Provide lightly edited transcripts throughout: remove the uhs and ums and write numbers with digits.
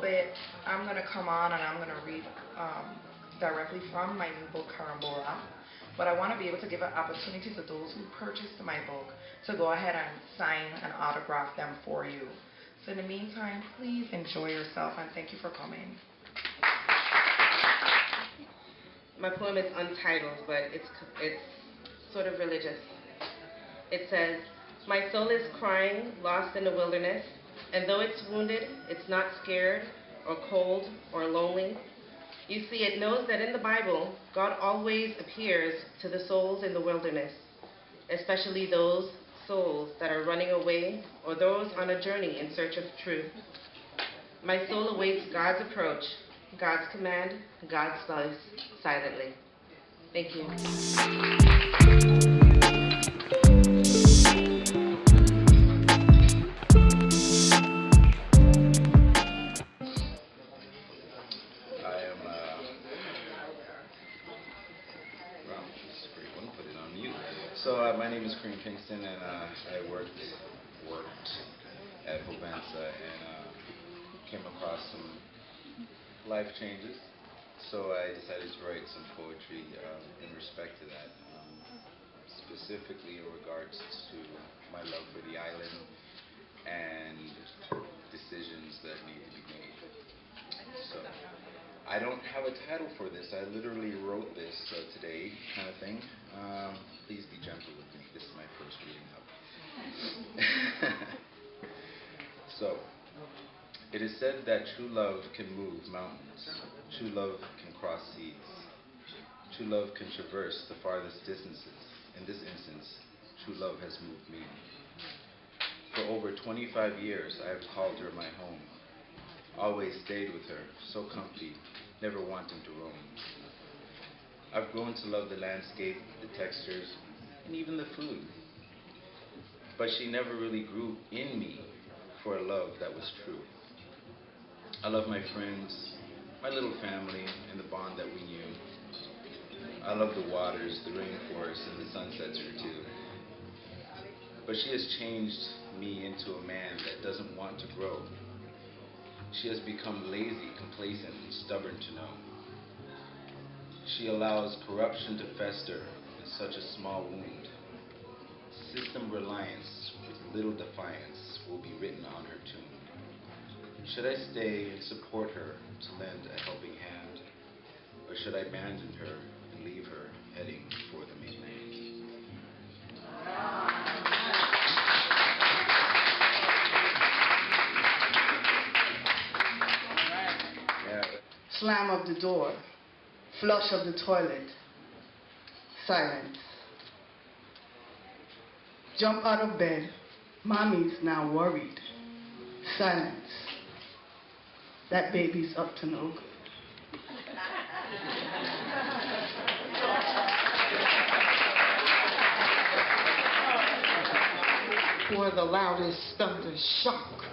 bit, I'm going to come on and I'm going to read directly from my new book, Carambola. But I want to be able to give an opportunity to those who purchased my book to go ahead and sign and autograph them for you. So in the meantime, please enjoy yourself and thank you for coming. My poem is untitled, but it's sort of religious. It says, "My soul is crying, lost in the wilderness, and though it's wounded, it's not scared or cold or lonely. You see, it knows that in the Bible, God always appears to the souls in the wilderness, especially those souls that are running away or those on a journey in search of truth. My soul awaits God's approach, God's command, God's voice silently." Thank you. So my name is Kareem Kingston, and I worked at Pocassions and came across some life changes. So I decided to write some poetry in respect to that, specifically in regards to my love for the island and decisions that need to be made. So I don't have a title for this. I literally wrote this today, kind of thing. Please be gentle with me. This is my first reading of. So, it is said that true love can move mountains. True love can cross seas. True love can traverse the farthest distances. In this instance, true love has moved me. For over 25 years, I have called her my home. Always stayed with her, so comfy, never wanting to roam. I've grown to love the landscape, the textures, and even the food. But she never really grew in me for a love that was true. I love my friends, my little family, and the bond that we knew. I love the waters, the rainforests, and the sunsets here too. But she has changed me into a man that doesn't want to grow. She has become lazy, complacent, and stubborn to know. She allows corruption to fester in such a small wound. System reliance with little defiance will be written on her tomb. Should I stay and support her to lend a helping hand, or should I abandon her and leave her heading for the mainland? Slam of the door, flush of the toilet, silence. Jump out of bed, mommy's now worried, silence. That baby's up to no good. For the loudest thunder shock,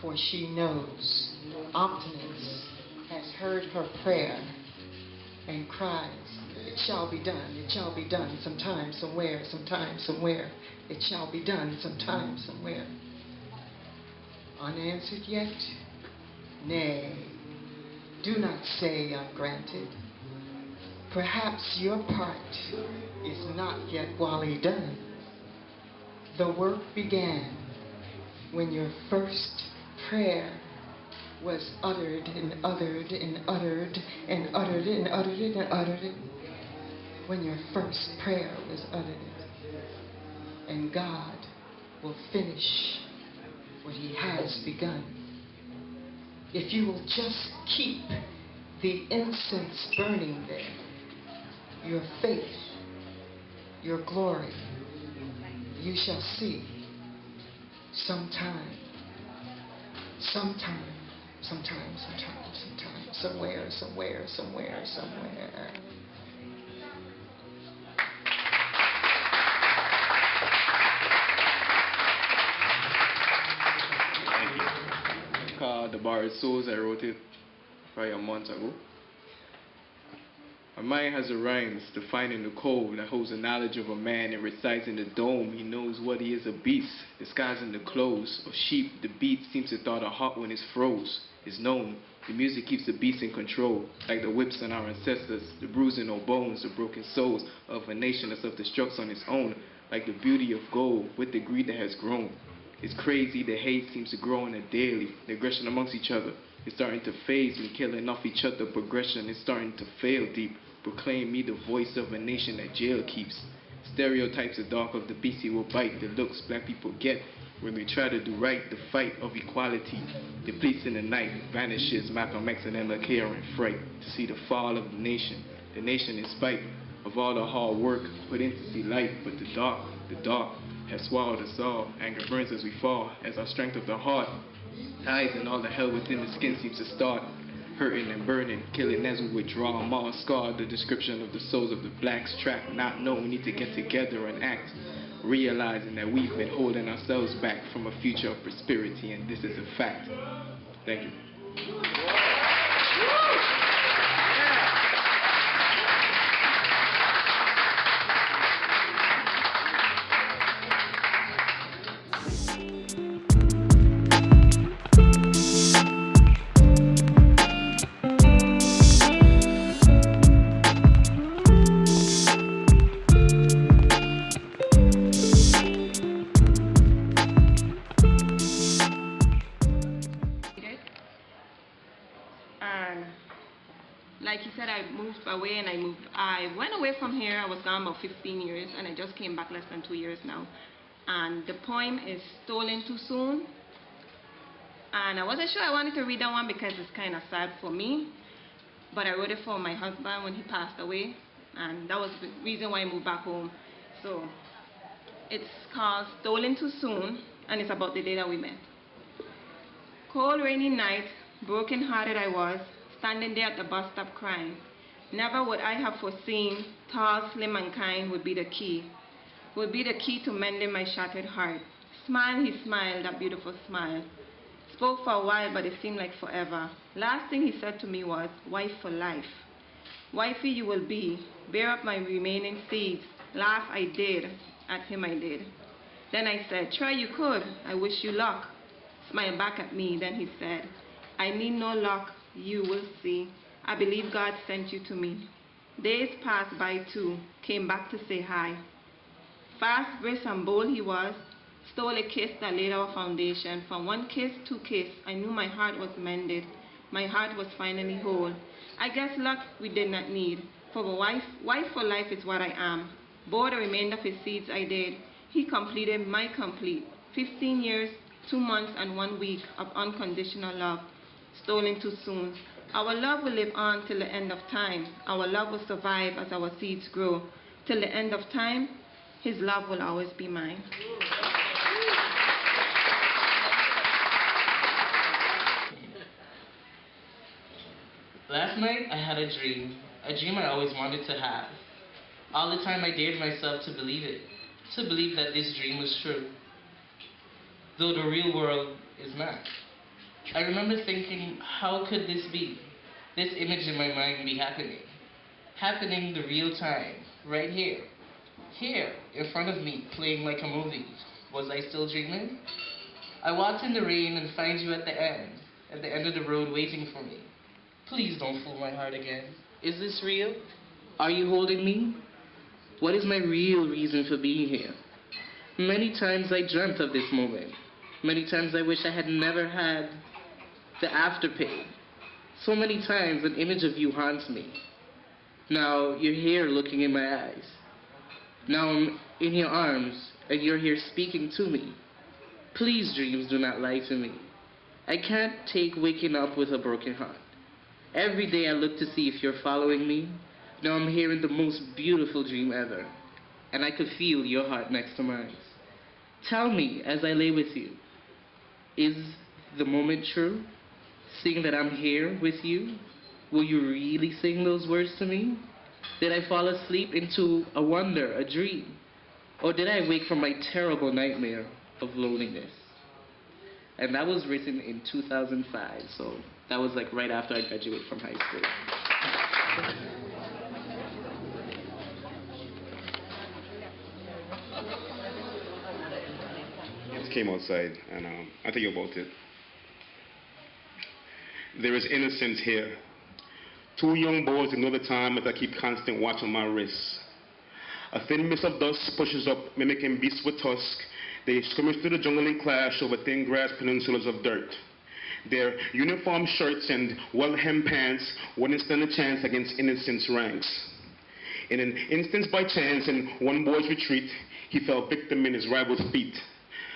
for she knows Optimus has heard her prayer and cries, "It shall be done, it shall be done, sometime, somewhere, sometime, somewhere. It shall be done, sometime, somewhere." Unanswered yet? Nay, do not say ungranted. Perhaps your part is not yet wholly done. The work began when your first prayer was uttered and uttered and uttered and uttered and uttered and uttered. When your first prayer was uttered. And God will finish what He has begun. If you will just keep the incense burning there, your faith, your glory, you shall see sometime, somewhere. The bar is Souls. I wrote it probably a month ago. A mind has a rhymes defining the code that holds the knowledge of a man and resides in the dome. He knows what he is, a beast, disguising the clothes of sheep. The beat seems to thaw the heart when it's froze. It's known. The music keeps the beast in control, like the whips on our ancestors, the bruising of bones, the broken souls of a nation that self-destructs on its own, like the beauty of gold with the greed that has grown. It's crazy, the hate seems to grow on a daily. The aggression amongst each other is starting to phase. We're killing off each other. Progression is starting to fail deep. Proclaim me the voice of a nation that jail keeps. Stereotypes are dark of the beast he will bite. The looks black people get when we try to do right. The fight of equality depletes in the night. Vanishes Malcolm X and MLK are in fright to see the fall of the nation. The nation in spite of all the hard work put in to see light. But the dark has swallowed us all. Anger burns as we fall, as our strength of the heart dies and all the hell within the skin seems to start hurting and burning, killing as we withdraw, mauled, scarred. The description of the souls of the blacks trapped, not knowing we need to get together and act, realizing that we've been holding ourselves back from a future of prosperity, and this is a fact. Thank you. And like you said, I moved away and I went away from here. I was gone about 15 years and I just came back less than 2 years now. And the poem is Stolen Too Soon. And I wasn't sure I wanted to read that one because it's kind of sad for me. But I wrote it for my husband when he passed away. And that was the reason why I moved back home. So it's called Stolen Too Soon, and it's about the day that we met. Cold rainy night, broken-hearted I was, standing there at the bus stop crying. Never would I have foreseen tall, slim, and kind would be the key to mending my shattered heart. Smile, he smiled, that beautiful smile. Spoke for a while, but it seemed like forever. Last thing he said to me was, wife for life. Wifey you will be, bear up my remaining seeds. Laugh I did, at him I did. Then I said, try you could, I wish you luck. Smiled back at me, then he said, I need no luck, you will see. I believe God sent you to me. Days passed by too, came back to say hi. Fast, brisk, and bold he was, stole a kiss that laid our foundation. From one kiss to kiss, I knew my heart was mended. My heart was finally whole. I guess luck we did not need, for a wife for life is what I am. Bore the remainder of his seeds I did. He completed my complete. 15 years, 2 months, and 1 week of unconditional love. Stolen too soon. Our love will live on till the end of time. Our love will survive as our seeds grow. Till the end of time, his love will always be mine. Last night I had a dream I always wanted to have. All the time I dared myself to believe it, to believe that this dream was true, though the real world is not. I remember thinking, how could this be? This image in my mind be happening the real time, right here in front of me, playing like a movie. Was I still dreaming? I walked in the rain and find you at the end of the road waiting for me. Please don't fool my heart again. Is this real? Are you holding me? What is my real reason for being here? Many times I dreamt of this moment. Many times I wish I had never had the afterpay. So many times an image of you haunts me. Now you're here looking in my eyes. Now I'm in your arms and you're here speaking to me. Please, dreams, do not lie to me. I can't take waking up with a broken heart. Every day I look to see if you're following me. Now I'm hearing the most beautiful dream ever. And I could feel your heart next to mine. Tell me, as I lay with you, is the moment true? Seeing that I'm here with you, will you really sing those words to me? Did I fall asleep into a wonder, a dream? Or did I wake from my terrible nightmare of loneliness? And that was written in 2005, so that was like right after I graduated from high school. just came outside, and I think about it. There is innocence here. Two young boys ignore the time as I keep constant watch on my wrists. A thin mist of dust pushes up, mimicking beasts with tusk. They skirmish through the jungle and clash over thin grass peninsulas of dirt. Their uniform shirts and well-hemmed pants wouldn't stand a chance against innocence ranks. In an instance by chance, in one boy's retreat, he fell victim in his rival's feet,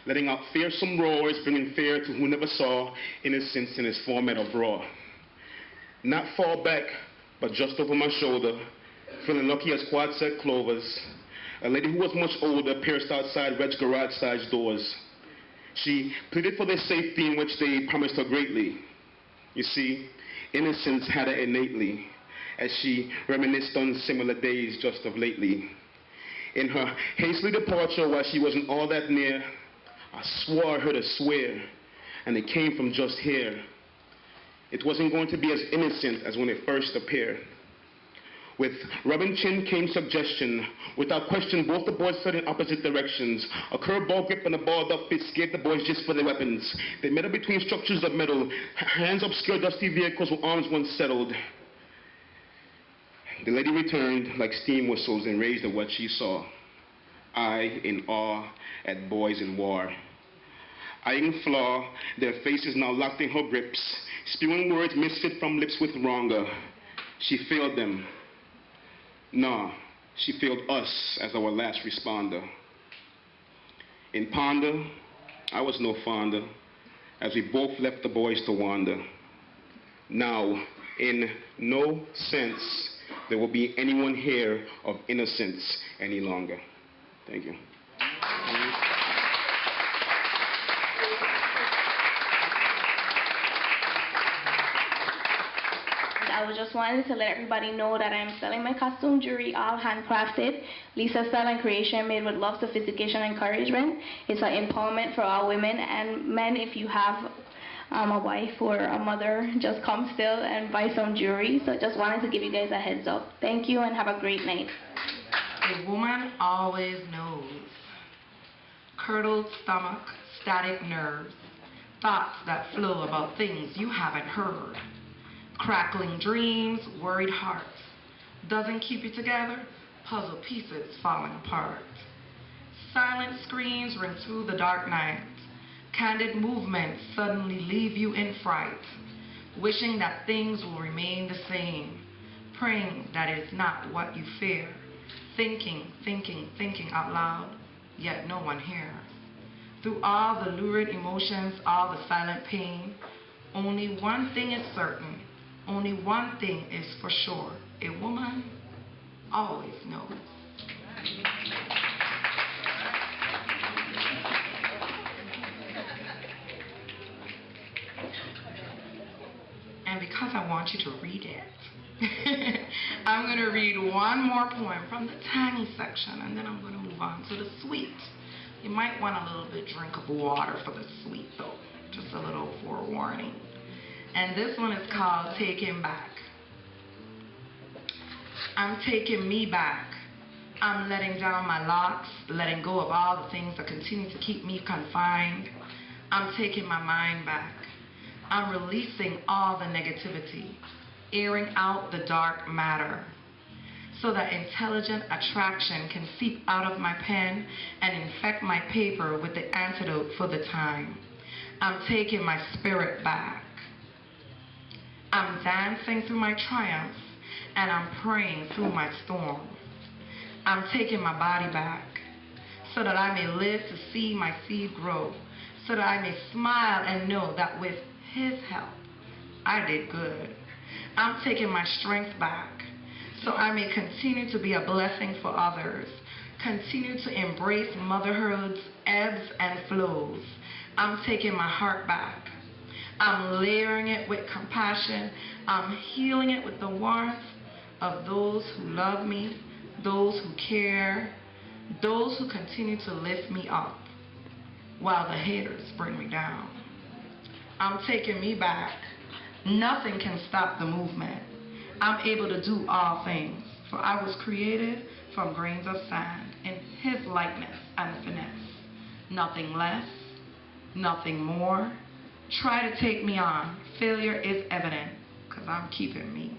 letting out fearsome roars, bringing fear to who never saw innocence in his format of raw. Not far back, but just over my shoulder, feeling lucky as quad-set clovers, a lady who was much older pierced outside Red's garage-sized doors. She pleaded for their safety, in which they promised her greatly. You see, innocence had her innately, as she reminisced on similar days just of lately. In her hasty departure, while she wasn't all that near, I swore I heard her swear, and it came from just here. It wasn't going to be as innocent as when it first appeared. With rubbing chin came suggestion. Without question, both the boys fled in opposite directions. A curveball grip and a balled-up fist gave the boys just for their weapons. They met up between structures of metal, hands obscured dusty vehicles with arms once settled. The lady returned like steam whistles, enraged at what she saw. I, in awe, at boys in war. Eyeing flaw, their faces now locked in her grips, spewing words misfit from lips with wronger. She failed them. Nah, she failed us as our last responder. In ponder, I was no fonder, as we both left the boys to wander. Now, in no sense, there will be anyone here of innocence any longer. Thank you. I was just wanting to let everybody know that I'm selling my costume jewelry, all handcrafted. Lisa style and creation, made with love, sophistication, and encouragement. It's an empowerment for all women and men. If you have a wife or a mother, just come still and buy some jewelry. So just wanted to give you guys a heads up. Thank you and have a great night. A woman always knows. Curdled stomach, static nerves, thoughts that flow about things you haven't heard. Crackling dreams, worried hearts. Doesn't keep you together, puzzle pieces falling apart. Silent screams ring through the dark night. Candid movements suddenly leave you in fright. Wishing that things will remain the same. Praying that it's not what you fear. Thinking out loud, yet no one hears. Through all the lurid emotions, all the silent pain, only one thing is certain. Only one thing is for sure. A woman always knows. And because I want you to read it, I'm going to read one more poem from the tiny section, and then I'm going to move on to the sweet. You might want a little bit drink of water for the sweet, though. Just a little forewarning. And this one is called Taking Back. I'm taking me back. I'm letting down my locks, letting go of all the things that continue to keep me confined. I'm taking my mind back. I'm releasing all the negativity, airing out the dark matter, so that intelligent attraction can seep out of my pen and infect my paper with the antidote for the time. I'm taking my spirit back. I'm dancing through my triumphs, and I'm praying through my storms. I'm taking my body back, so that I may live to see my seed grow, so that I may smile and know that with His help, I did good. I'm taking my strength back, so I may continue to be a blessing for others, continue to embrace motherhood's ebbs and flows. I'm taking my heart back. I'm layering it with compassion. I'm healing it with the warmth of those who love me, those who care, those who continue to lift me up while the haters bring me down. I'm taking me back. Nothing can stop the movement. I'm able to do all things, for I was created from grains of sand in His likeness and finesse. Nothing less, nothing more. Try to take me on. Failure is evident, because I'm keeping me.